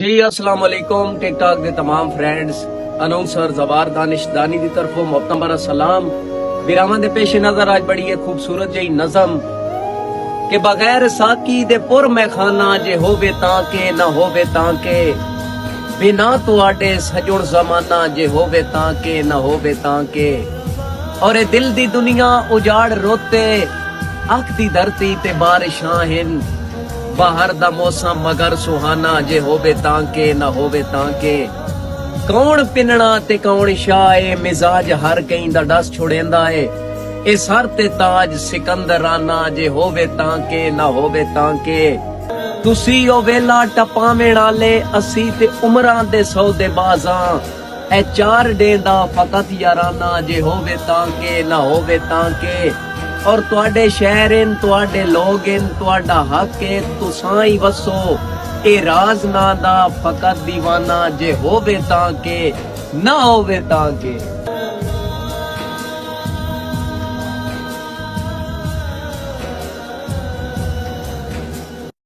जी अस्सलाम वालेकुम टिकटॉक के तमाम फ्रेंड्स अनौंसर जवार दानिशदानी की तरफों मोहतबर सलाम विरामा दे पेश नजर आज बड़ी है खूबसूरत जी नज़म के बगैर साकी दे पुर मैखाना जे होवे ताके ना होवे ताके बिना तुआडे सजुण जमाना जे होवे ताके ना होवे ताके और ए दिल दी दुनिया उजाड़ रोते अख दी धरती ते बारिशां हिन बाहर दा मौसम मगर सुहाना जे होवे ताके ना होवे ताके कौन पिनना ते कौन शाए मिजाज हर कहीं दा डस छुड़ेंदा है ए सर ते ताज सिकंदराना जे होवे ताके ना होवे ताके तुसी ओ वेला टपावें वाले असी ते उमरां दे सौदेबाज़ां ए चार डेंदा फकत याराना जे होवे ताके ना होवे ताके और तुआडे शहर इन तुआडे लोग इन तुआडा हक है तुसां ही वसो ए राज ना दा फकत दीवाना जे होवे ताके ना होवे ताके।